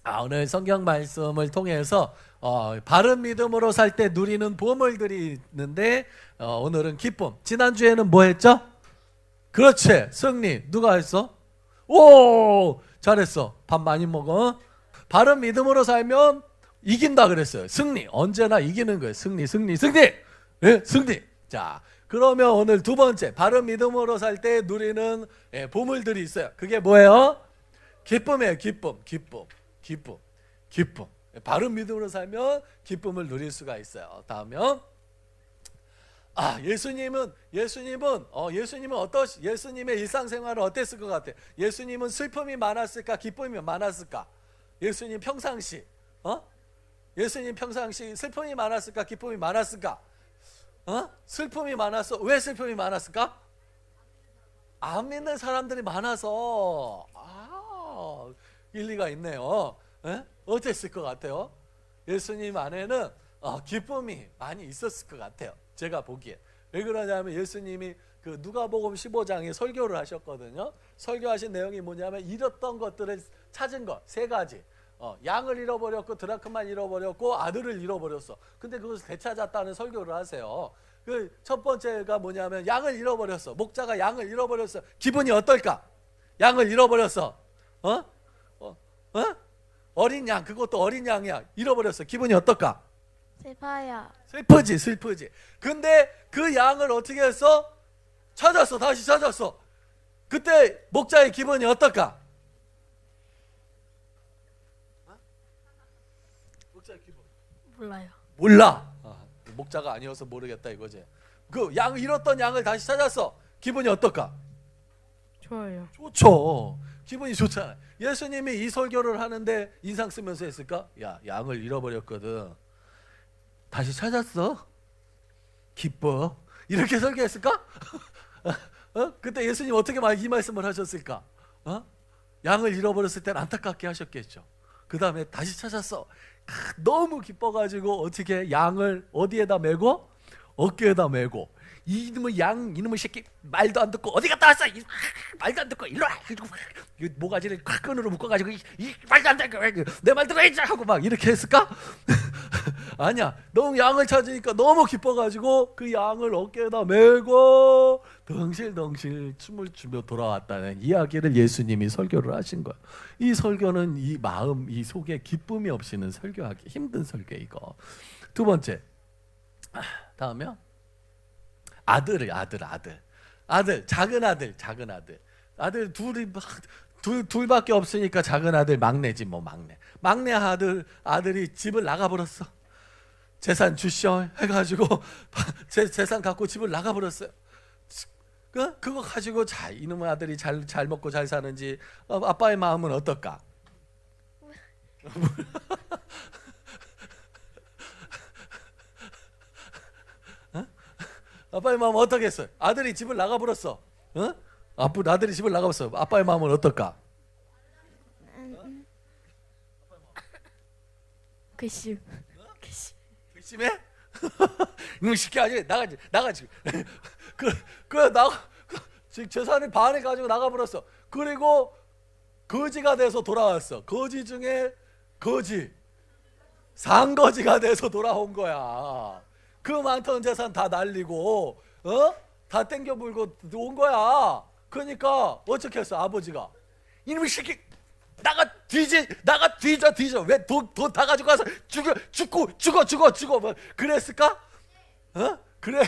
오늘 성경 말씀을 통해서 바른 믿음으로 살 때 누리는 보물들이 있는데 오늘은 기쁨. 지난주에는 뭐 했죠? 그렇지. 승리. 누가 했어? 오! 잘했어. 밥 많이 먹어. 바른 믿음으로 살면 이긴다 그랬어요. 승리. 언제나 이기는 거예요. 승리, 승리, 승리. 예? 승리. 자, 그러면 오늘 두 번째 바른 믿음으로 살 때 누리는 보물들이 있어요. 그게 뭐예요? 기쁨이에요. 기쁨, 기쁨, 기쁨, 기쁨. 바른 믿음으로 살면 기쁨을 누릴 수가 있어요. 다음은 예수님의 일상생활은 어땠을 것 같아요? 예수님은 슬픔이 많았을까? 기쁨이 많았을까? 예수님 평상시 슬픔이 많았을까? 기쁨이 많았을까? 슬픔이 많았어. 왜 슬픔이 많았을까? 안 믿는 사람들이 많아서. 일리가 있네요. 어땠을 것 같아요? 예수님 안에는 기쁨이 많이 있었을 것 같아요. 제가 보기에. 왜 그러냐면 예수님이 그 누가복음 15장에 설교를 하셨거든요. 설교하신 내용이 뭐냐면 잃었던 것들을 찾은 것 세 가지. 양을 잃어버렸고 드라크만 잃어버렸고 아들을 잃어버렸어. 근데 그것을 되찾았다는 설교를 하세요. 그 첫 번째가 뭐냐면 양을 잃어버렸어. 목자가 양을 잃어버렸어. 기분이 어떨까? 양을 잃어버렸어. 어린 양, 그것도 어린 양이야. 잃어버렸어. 기분이 어떨까? 슬퍼요. 슬프지. 근데 그 양을 어떻게 했어? 찾았어. 다시 찾았어. 그때 목자의 기분이 어떨까? 목자의 기분 몰라요. 몰라. 목자가 아니어서 모르겠다 이거지. 그 양 잃었던 양을 다시 찾았어. 기분이 어떨까? 좋아요. 좋죠. 기분이 좋잖아. 예수님이 이 설교를 하는데 인상 쓰면서 했을까? 야, 양을 잃어버렸거든. 다시 찾았어. 기뻐. 이렇게 설교했을까? 그때 예수님 어떻게 이 말씀을 하셨을까? 양을 잃어버렸을 땐 안타깝게 하셨겠죠. 그 다음에 다시 찾았어. 너무 기뻐가지고 어떻게 양을 어디에다 메고? 어깨에다 메고. 이놈의 새끼 말도 안 듣고 어디 갔다 왔어? 말도 안 듣고 일로 와. 모가지를 끈으로 묶어가지고 말도 안 듣고 내 말 들어야지 하고 막 이렇게 했을까? 아니야. 너무 양을 찾으니까 너무 기뻐가지고 그 양을 어깨에다 메고 덩실덩실 춤을 추며 돌아왔다는 이야기를 예수님이 설교를 하신 거야. 이 설교는 이 마음, 이 속에 기쁨이 없이는 설교하기 힘든 설교 이거. 두 번째. 다음이요. 작은 아들 둘밖에 없으니까 작은 아들 막내지 뭐 막내 아들이 집을 나가버렸어. 재산 주시오 해가지고 재산 갖고 집을 나가버렸어요. 그거 가지고 이놈의 아들이 잘 먹고 잘 사는지 아빠의 마음은 어떨까? 아빠의 마음은 어떻겠어요? 아들이 집을 나가버렸어. 아들이 집을 나가버렸어. 아빠의 마음은 어떨까? 괘씸해? 이놈 시키 아니 나가지. 재산을 반을 가지고 나가버렸어. 그리고 거지가 돼서 돌아왔어. 거지 중에 상거지가 돼서 돌아온 거야. 그 많던 재산 다 날리고 다 땡겨 물고 온 거야. 그러니까 어떻게 했어? 아버지가 이놈의 새끼 나가 뒤져 왜 돈 다 가지고 가서 죽어 뭐 그랬을까? 그래.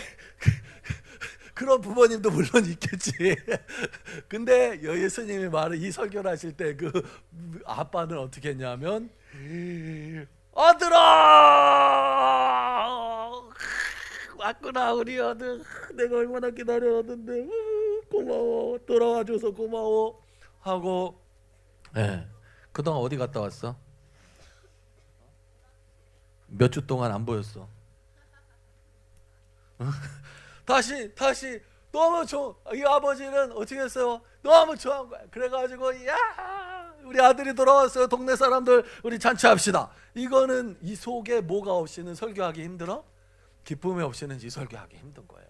그런 부모님도 물론 있겠지. 근데 예수님이 말을 이 설교를 하실 때 그 아빠는 어떻게 했냐면 아들아 왔구나 우리 아들. 내가 얼마나 기다려왔는데 고마워. 돌아와줘서 고마워 하고. 그동안 어디 갔다 왔어? 몇 주 동안 안 보였어. 다시 너무 이 아버지는 어떻게 했어요? 너무 좋아한 거야. 그래가지고 야 우리 아들이 돌아왔어요. 동네 사람들 우리 잔치합시다. 이거는 이 속에 뭐가 없이는 설교하기 힘들어? 기쁨이 없이는 이 설교하기 힘든 거예요.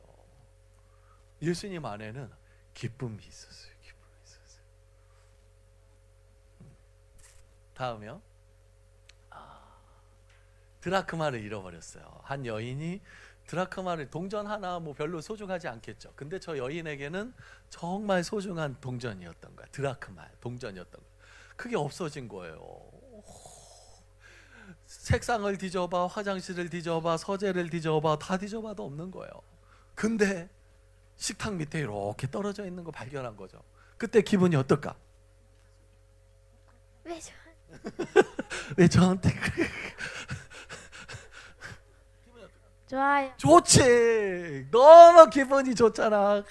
예수님 안에는 기쁨이 있었어요. 다음이요. 드라크마를 잃어버렸어요. 한 여인이 드라크마를, 동전 하나 뭐 별로 소중하지 않겠죠. 근데 저 여인에게는 정말 소중한 동전이었던 거야. 드라크마, 동전이었던 거야. 그게 없어진 거예요. 책상을 뒤져봐, 화장실을 뒤져봐, 서재를 뒤져봐, 다 뒤져봐도 없는 거예요. 근데 식탁 밑에 이렇게 떨어져 있는 거 발견한 거죠. 그때 기분이 어떨까? 왜 저? 왜 저한테 좋아요. 좋지. 너무 기분이 좋잖아.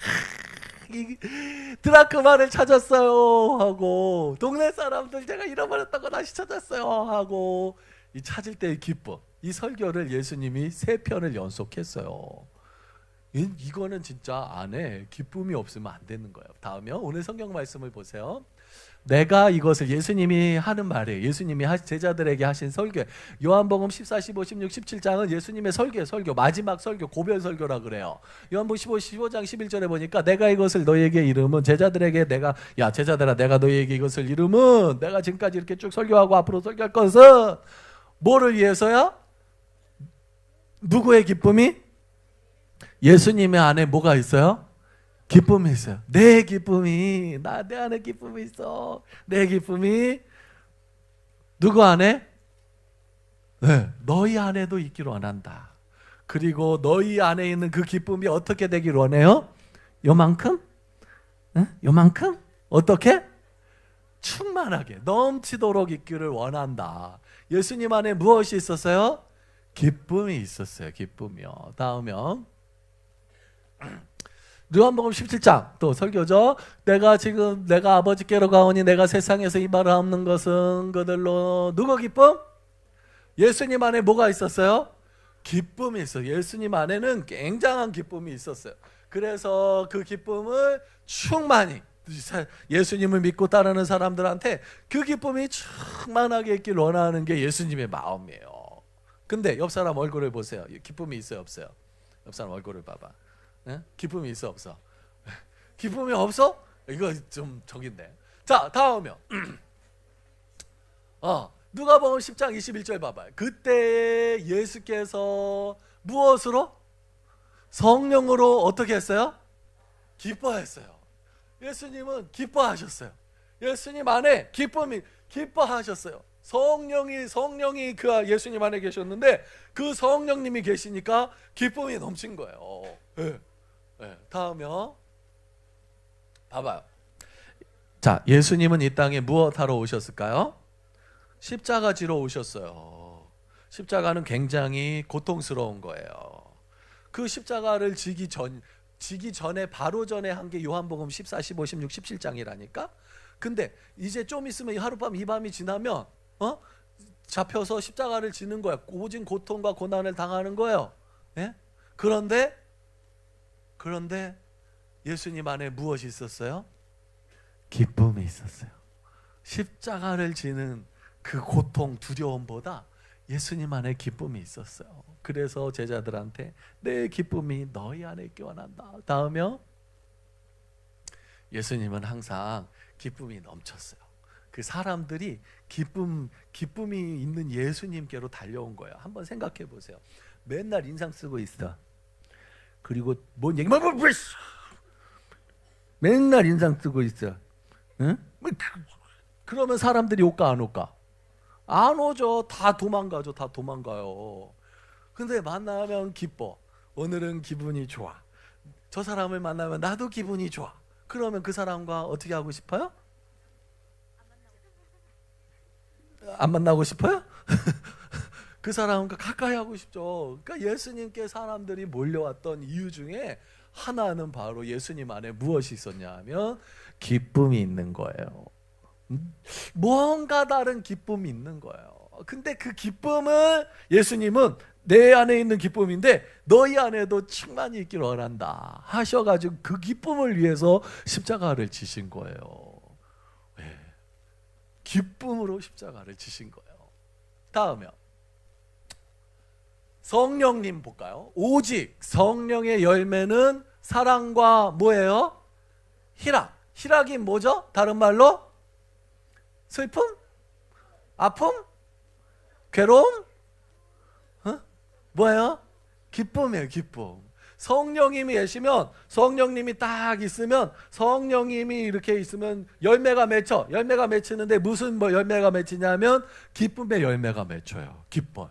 드라크마를 찾았어요 하고, 동네 사람들 제가 잃어버렸던 거 다시 찾았어요 하고, 이 찾을 때의 기쁨. 이 설교를 예수님이 3편을 연속했어요. 이거는 진짜 안에 기쁨이 없으면 안 되는 거예요. 다음이요. 오늘 성경 말씀을 보세요. 내가 이것을, 예수님이 하는 말이에요. 예수님이 제자들에게 하신 설교. 요한복음 14, 15, 16, 17장은 예수님의 설교예요. 설교. 마지막 설교, 고별 설교라 그래요. 요한복음 15장 11절에 보니까 내가 이것을 너희에게 이름은, 제자들에게 내가, 야 제자들아, 내가 너희에게 이것을 이름은, 내가 지금까지 이렇게 쭉 설교하고 앞으로 설교할 것은 뭐를 위해서야? 누구의 기쁨이? 예수님의 안에 뭐가 있어요? 기쁨이 있어요. 내 기쁨이, 내 안에 기쁨이 있어. 내 기쁨이 누구 안에? 네, 너희 안에도 있기를 원한다. 그리고 너희 안에 있는 그 기쁨이 어떻게 되기를 원해요? 요만큼? 응? 요만큼? 어떻게? 충만하게, 넘치도록 있기를 원한다. 예수님 안에 무엇이 있었어요? 기쁨이 있었어요. 기쁨이요. 다음이요. 요한복음 17장 또 설교죠. 내가 아버지께로 가오니 내가 세상에서 이 말을 하는 것은 그들로, 누구 기쁨? 예수님 안에 뭐가 있었어요? 기쁨이 있어요. 예수님 안에는 굉장한 기쁨이 있었어요. 그래서 그 기쁨을 충만히, 예수님을 믿고 따르는 사람들한테 그 기쁨이 충만하게 있길 원하는 게 예수님의 마음이에요. 근데 옆 사람 얼굴을 보세요. 기쁨이 있어요, 없어요? 옆 사람 얼굴을 봐봐. 네? 기쁨이 있어, 없어? 기쁨이 없어? 이거 좀 저긴데. 자, 다음이요. 누가복음 10장 21절 봐봐요. 그때 예수께서 무엇으로? 성령으로 어떻게 했어요? 기뻐했어요. 예수님은 기뻐하셨어요. 예수님 안에 기뻐하셨어요. 성령이 그 예수님 안에 계셨는데 그 성령님이 계시니까 기쁨이 넘친 거예요. 네. 네. 다음이요. 봐봐요. 자, 예수님은 이 땅에 무엇 하러 오셨을까요? 십자가 지러 오셨어요. 십자가는 굉장히 고통스러운 거예요. 그 십자가를 지기 전에, 바로 전에 한 게 요한복음 14, 15, 16, 17장이라니까. 근데 이제 좀 있으면 하룻밤 이 밤이 지나면 잡혀서 십자가를 지는 거야. 오진 고통과 고난을 당하는 거예요. 예? 그런데 예수님 안에 무엇이 있었어요? 기쁨이 있었어요. 십자가를 지는 그 고통, 두려움보다 예수님 안에 기쁨이 있었어요. 그래서 제자들한테 내 기쁨이 너희 안에 있기 원한다. 다음이요. 예수님은 항상 기쁨이 넘쳤어요. 그 사람들이 기쁨이 있는 예수님께로 달려온 거예요. 한번 생각해 보세요. 맨날 인상 쓰고 있어. 그리고 뭔 얘기만 맨날 인상 쓰고 있어. 응? 그러면 사람들이 올까 안 올까? 안 오죠. 다 도망가죠. 다 도망가요. 근데 만나면 기뻐. 오늘은 기분이 좋아. 저 사람을 만나면 나도 기분이 좋아. 그러면 그 사람과 어떻게 하고 싶어요? 안 만나고 싶어요? 그 사람과 가까이 하고 싶죠. 그러니까 예수님께 사람들이 몰려왔던 이유 중에 하나는 바로 예수님 안에 무엇이 있었냐 하면 기쁨이 있는 거예요. 뭔가 다른 기쁨이 있는 거예요. 근데 그 기쁨을 예수님은 내 안에 있는 기쁨인데 너희 안에도 충만히 있길 원한다 하셔가지고 그 기쁨을 위해서 십자가를 지신 거예요. 네. 기쁨으로 십자가를 지신 거예요. 다음이요. 성령님 볼까요? 오직 성령의 열매는 사랑과 뭐예요? 희락. 희락이 뭐죠? 다른 말로 슬픔? 아픔? 괴로움? 뭐예요? 기쁨이에요. 기쁨. 성령님이 계시면, 성령님이 딱 있으면, 성령님이 이렇게 있으면 열매가 맺혀. 열매가 맺히는데 무슨 열매가 맺히냐면 기쁨의 열매가 맺혀요. 기뻐요.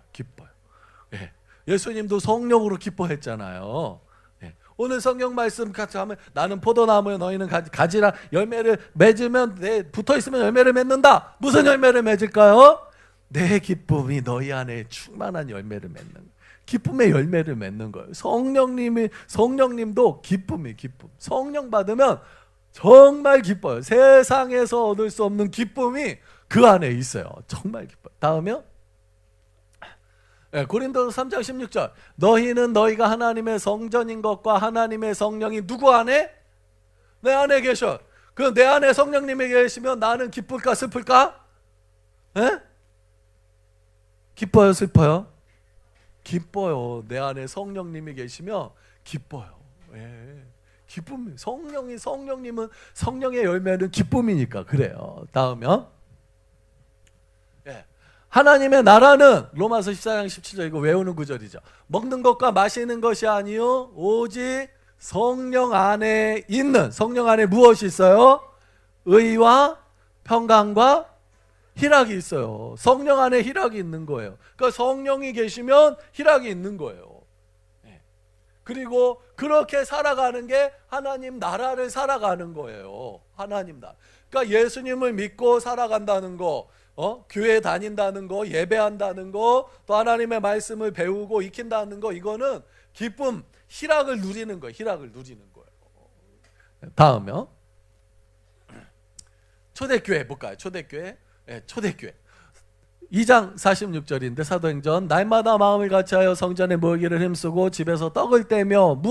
예. 예수님도 성령으로 기뻐했잖아요. 예. 오늘 성경 말씀 같이 하면 나는 포도나무에 너희는 가지라. 열매를 맺으면 붙어 있으면 열매를 맺는다. 무슨 열매를 맺을까요? 내 기쁨이 너희 안에 충만한 열매를 맺는, 기쁨의 열매를 맺는 거예요. 성령님도 기쁨이 기쁨. 성령 받으면 정말 기뻐요. 세상에서 얻을 수 없는 기쁨이 그 안에 있어요. 정말 기뻐요. 다음이요. 네, 고린도서 3장 16절. 너희는 너희가 하나님의 성전인 것과 하나님의 성령이 누구 안에? 내 안에 계셔. 그럼 내 안에 성령님이 계시면 나는 기쁠까 슬플까? 에? 기뻐요 슬퍼요? 기뻐요. 내 안에 성령님이 계시면 기뻐요. 예. 기쁨. 성령님은 성령의 열매는 기쁨이니까 그래요. 다음요. 예. 하나님의 나라는 로마서 14장 17절 이거 외우는 구절이죠. 먹는 것과 마시는 것이 아니요 오직 성령 안에 있는, 성령 안에 무엇이 있어요? 의와 평강과 희락이 있어요. 성령 안에 희락이 있는 거예요. 그러니까 성령이 계시면 희락이 있는 거예요. 네. 그리고 그렇게 살아가는 게 하나님 나라를 살아가는 거예요. 하나님 나라. 그러니까 예수님을 믿고 살아간다는 거, 교회 다닌다는 거, 예배한다는 거, 또 하나님의 말씀을 배우고 익힌다는 거, 이거는 기쁨, 희락을 누리는 거예요. 희락을 누리는 거예요. 다음요. 초대교회 볼까요? 초대교회. 예, 초대교회 2장 46절인데 사도행전 날마다 마음을 같이하여 성전에 모이기를 힘쓰고 집에서 떡을 떼며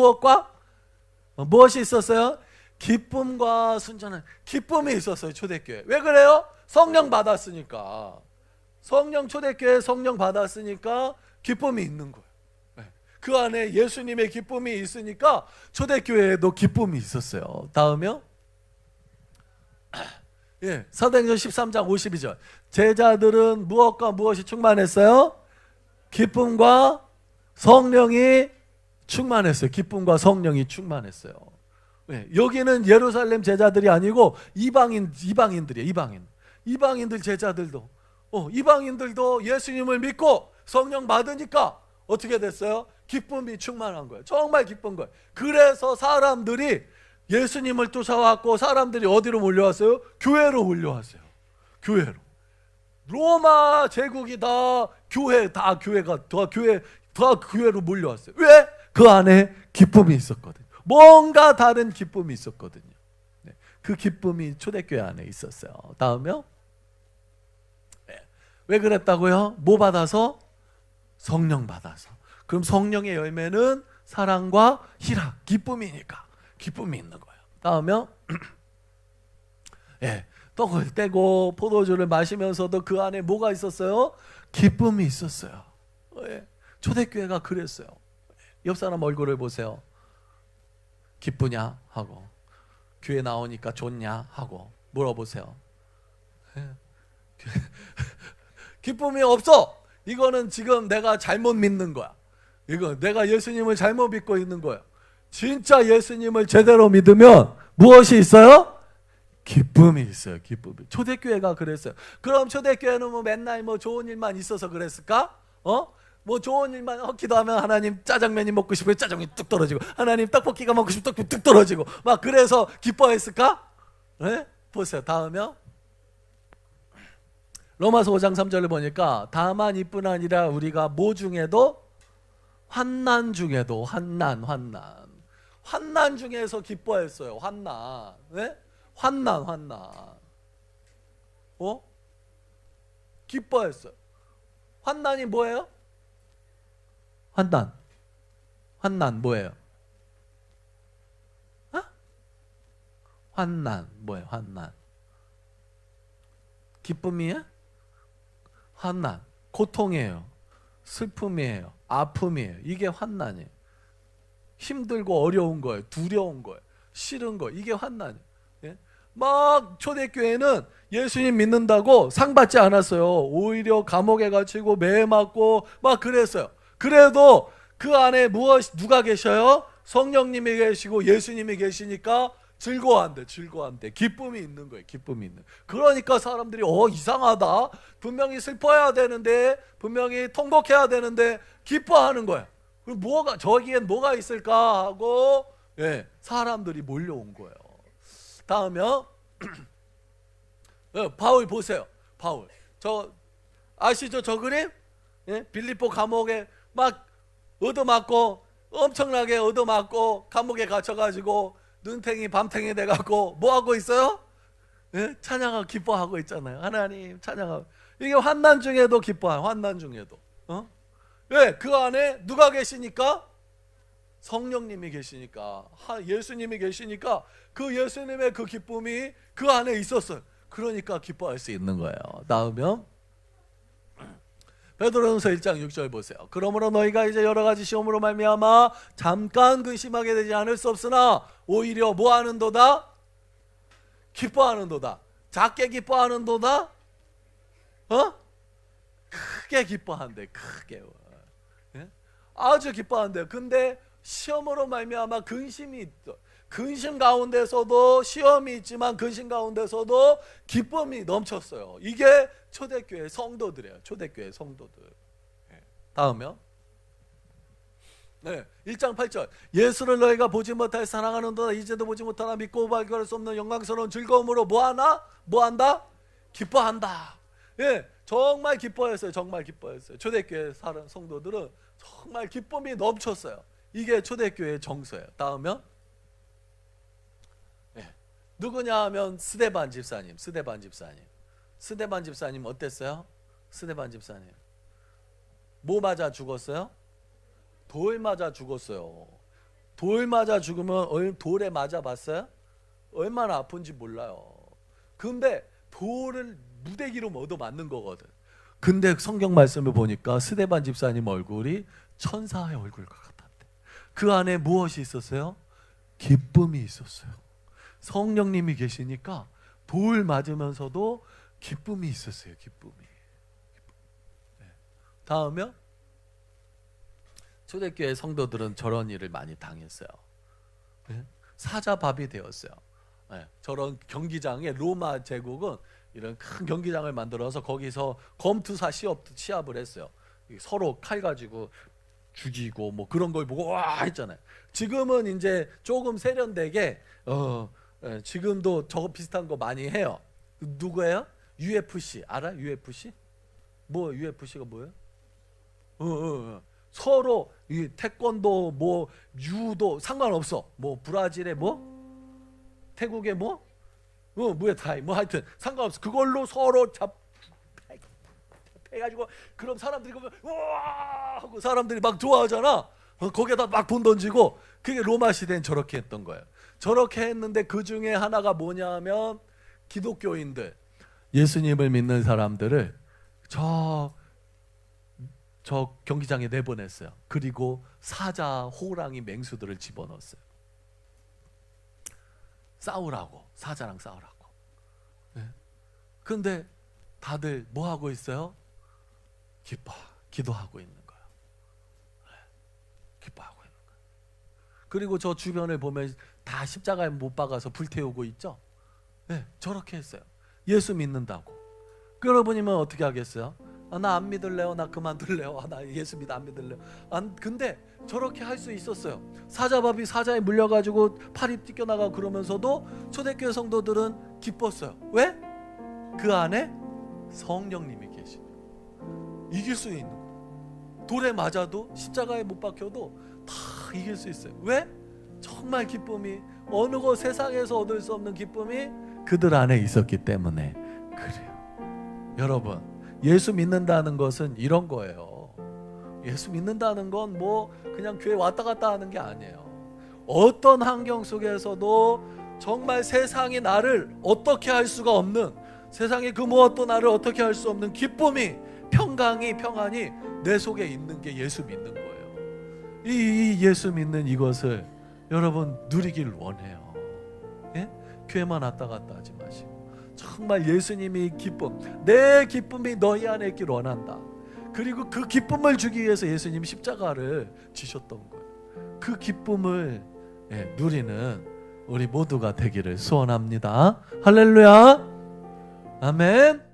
무엇이 있었어요? 기쁨과 순전한 기쁨이 있었어요. 초대교회. 왜 그래요? 성령 받았으니까. 초대교회 성령 받았으니까 기쁨이 있는 거예요. 예, 그 안에 예수님의 기쁨이 있으니까 초대교회에도 기쁨이 있었어요. 다음이요. 예, 사도행전 13장 52절. 제자들은 무엇과 무엇이 충만했어요? 기쁨과 성령이 충만했어요. 기쁨과 성령이 충만했어요. 예, 여기는 예루살렘 제자들이 아니고 이방인들이에요. 이방인들 제자들도 이방인들도 예수님을 믿고 성령 받으니까 어떻게 됐어요? 기쁨이 충만한 거예요. 정말 기쁜 거예요. 그래서 사람들이 예수님을 쫓아왔고 사람들이 어디로 몰려왔어요? 교회로 몰려왔어요. 교회로. 로마 제국이 다 교회로 몰려왔어요. 왜? 그 안에 기쁨이 있었거든요. 뭔가 다른 기쁨이 있었거든요. 네, 그 기쁨이 초대교회 안에 있었어요. 다음요. 네, 왜 그랬다고요? 뭐 받아서? 성령 받아서. 그럼 성령의 열매는 사랑과 희락, 기쁨이니까. 기쁨이 있는 거예요. 다음에 예, 떡을 떼고 포도주를 마시면서도 그 안에 뭐가 있었어요? 기쁨이 있었어요. 예, 초대교회가 그랬어요. 옆 사람 얼굴을 보세요. 기쁘냐 하고 교회 나오니까 좋냐 하고 물어보세요. 예. 기쁨이 없어. 이거는 지금 내가 잘못 믿는 거야. 이거 내가 예수님을 잘못 믿고 있는 거야. 진짜 예수님을 제대로 믿으면 무엇이 있어요? 기쁨이 있어요. 기쁨이. 초대교회가 그랬어요. 그럼 초대교회는 맨날 좋은 일만 있어서 그랬을까? 좋은 일만 기도하면 하나님 짜장면이 먹고 싶으면 짜장면이 뚝 떨어지고 하나님 떡볶이가 먹고 싶으면 떡볶이 뚝 떨어지고 막 그래서 기뻐했을까? 네? 보세요. 다음이요. 로마서 5장 3절을 보니까 다만 이뿐 아니라 우리가 뭐 중에도 환난 중에도 환난 중에서 기뻐했어요. 환난. 네? 환난. 기뻐했어요. 환난이 뭐예요? 환난 뭐예요? 환난 뭐예요? 환난. 기쁨이에요? 환난. 고통이에요. 슬픔이에요. 아픔이에요. 이게 환난이에요. 힘들고 어려운 거예요. 두려운 거예요. 싫은 거예요. 이게 환난이에요. 예? 막 초대교회는 예수님 믿는다고 상 받지 않았어요. 오히려 감옥에 갇히고 매 맞고 막 그랬어요. 그래도 그 안에 누가 계셔요? 성령님이 계시고 예수님이 계시니까 즐거워한대. 기쁨이 있는 거예요. 기쁨이 있는. 그러니까 사람들이 이상하다. 분명히 슬퍼해야 되는데, 분명히 통곡해야 되는데 기뻐하는 거야. 그럼 저기엔 뭐가 있을까 하고 사람들이 몰려온 거예요. 다음요. 바울 보세요. 바울. 아시죠? 저 그림? 빌립보 감옥에 막 얻어맞고, 엄청나게 얻어맞고 감옥에 갇혀가지고 눈탱이 밤탱이 돼갖고 뭐하고 있어요? 찬양하고 기뻐하고 있잖아요. 하나님 찬양하고. 이게 환난 중에도 기뻐해요. 환난 중에도. 그 안에 누가 계시니까? 성령님이 계시니까, 예수님이 계시니까 그 예수님의 그 기쁨이 그 안에 있었어요. 그러니까 기뻐할 수 있는 거예요. 다음은 베드로전서 1장 6절 보세요. 그러므로 너희가 이제 여러 가지 시험으로 말미암아 잠깐 근심하게 되지 않을 수 없으나 오히려 뭐 하는도다? 기뻐하는도다. 작게 기뻐하는도다? 크게 기뻐한대. 크게. 아주 기뻐한대요. 근데 시험으로 말미암아 근심이 있어. 근심 가운데서도 시험이 있지만 근심 가운데서도 기쁨이 넘쳤어요. 이게 초대교회 성도들이에요. 초대교회 성도들. 다음요. 1장 8절. 예수를 너희가 보지 못할 사랑하는도다. 이제도 보지 못하나 믿고 발견할 수 없는 영광스러운 즐거움으로 뭐한다? 기뻐한다. 정말 기뻐했어요. 정말 기뻐했어요. 초대교회 사는 성도들은 정말 기쁨이 넘쳤어요. 이게 초대교회의 정서예요. 다음요. 누구냐 하면 스데반 집사님. 스데반 집사님 어땠어요? 스데반 집사님 뭐 맞아 죽었어요? 돌 맞아 죽었어요. 돌 맞아 죽으면 돌에 맞아 봤어요? 얼마나 아픈지 몰라요. 근데 돌을 무대기로 얻어 맞는 거거든. 근데 성경 말씀을 보니까 스데반 집사님 얼굴이 천사의 얼굴과 같았대. 그 안에 무엇이 있었어요? 기쁨이 있었어요. 성령님이 계시니까 돌 맞으면서도 기쁨이 있었어요. 기쁨이. 다음에 초대교회 성도들은 저런 일을 많이 당했어요. 사자밥이 되었어요. 저런 경기장에 로마 제국은 이런 큰 경기장을 만들어서 거기서 검투사 시합을 했어요. 서로 칼 가지고 죽이고 뭐 그런 걸 보고 와 했잖아요. 지금은 이제 조금 세련되게 지금도 저거 비슷한 거 많이 해요. 누구예요? UFC 알아? UFC? 뭐 UFC가 뭐예요? 서로 이 태권도 뭐 유도 상관없어. 뭐 브라질에 뭐 태국에 뭐 무에타이 뭐 하여튼 상관없어. 그걸로 서로 해가지고 그럼 사람들이 보면 우와 하고 사람들이 막 좋아하잖아. 거기에다 막 돈 던지고. 그게 로마 시대엔 저렇게 했던 거예요. 저렇게 했는데 그 중에 하나가 뭐냐면 기독교인들, 예수님을 믿는 사람들을 저 경기장에 내보냈어요. 그리고 사자, 호랑이, 맹수들을 집어넣었어요. 싸우라고. 사자랑 싸우라고. 근데 다들 뭐 하고 있어요? 기도하고 있는 거예요. 기뻐하고 있는 거예요. 그리고 저 주변을 보면 다 십자가에 못 박아서 불태우고 있죠? 저렇게 했어요. 예수 믿는다고. 여러분이면 어떻게 하겠어요? 나 안 믿을래요. 나 그만둘래요. 나 예수 믿어 안 믿을래요. 근데 저렇게 할 수 있었어요. 사자밥이 사자에 물려가지고 팔이 찢겨나가고 그러면서도 초대교회 성도들은 기뻤어요. 왜? 그 안에 성령님이 계시니까. 이길 수 있는 거예요. 돌에 맞아도 십자가에 못 박혀도 다 이길 수 있어요. 왜? 정말 기쁨이 어느 곳 세상에서 얻을 수 없는 기쁨이 그들 안에 있었기 때문에 그래요. 여러분 예수 믿는다는 것은 이런 거예요. 예수 믿는다는 건 뭐 그냥 교회 왔다 갔다 하는 게 아니에요. 어떤 환경 속에서도 정말 세상이 나를 어떻게 할 수가 없는, 세상의 그 무엇도 나를 어떻게 할 수 없는 기쁨이, 평강이, 평안이 내 속에 있는 게 예수 믿는 거예요. 이 예수 믿는 이것을 여러분 누리길 원해요. 예? 교회만 왔다 갔다 하지 마시고 정말 예수님이 기쁨, 내 기쁨이 너희 안에 있길 원한다. 그리고 그 기쁨을 주기 위해서 예수님이 십자가를 지셨던 거예요. 그 기쁨을 누리는 우리 모두가 되기를 소원합니다. 할렐루야. 아멘.